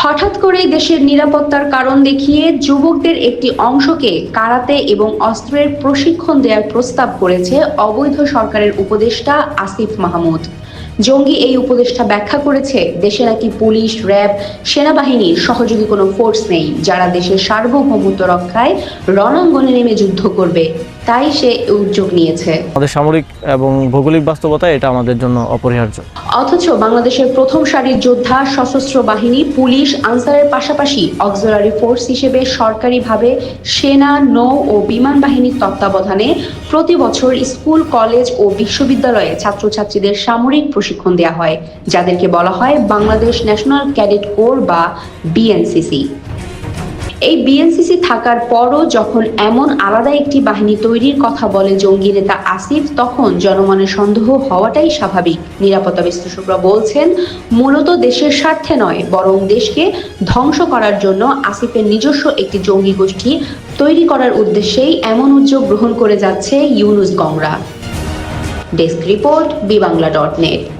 হঠাৎ করে দেশের নিরাপত্তার কারণ দেখিয়ে যুবকদের একটি অংশকে কারাতে এবং অস্ত্রের প্রশিক্ষণ দেওয়ার প্রস্তাব করেছে অবৈধ সরকারের উপদেষ্টা আসিফ মাহমুদ। জঙ্গি এই উপদেষ্টা ব্যাখ্যা করেছে, দেশে নাকি পুলিশ, র্যাব, সেনাবাহিনীর সহযোগী কোনো ফোর্স নেই যারা দেশের সার্বভৌমত্ব রক্ষায় রণাঙ্গনে নেমে যুদ্ধ করবে, তাই সে উদ্যোগ নিয়েছে। আমাদের সামরিক এবং ভৌগোলিক বাস্তবতা এটা আমাদের জন্য অপরিহার্য। অথচ বাংলাদেশের প্রথম সারির যোদ্ধা, সশস্ত্র বাহিনী, পুলিশ, আনসারের পাশাপাশি অক্সিলারি ফোর্স হিসেবে সরকারিভাবে সেনা, নৌ ও বিমান বাহিনীর তত্ত্বাবধানে প্রতি বছর স্কুল, কলেজ ও বিশ্ববিদ্যালয়ে ছাত্রছাত্রীদের সামরিক প্রশিক্ষণ দেওয়া হয়, যাদেরকে বলা হয় বাংলাদেশ ন্যাশনাল ক্যাডেট কোর বা বিএনসিসি। এই বিএনসিসি থাকার পরও যখন এমন আলাদা একটি বাহিনী তৈরির কথা বলে জঙ্গি নেতা আসিফ, তখন জনমনের সন্দেহ হওয়াটাই স্বাভাবিক। নিরাপত্তা বিশ্লেষকরা বলছেন, মূলত দেশের স্বার্থে নয়, বরং দেশকে ধ্বংস করার জন্য আসিফের নিজস্ব একটি জঙ্গি গোষ্ঠী তৈরি করার উদ্দেশ্যেই এমন উদ্যোগ গ্রহণ করে যাচ্ছে ইউনূস গংরা। Desk report, বিবাংলা.net।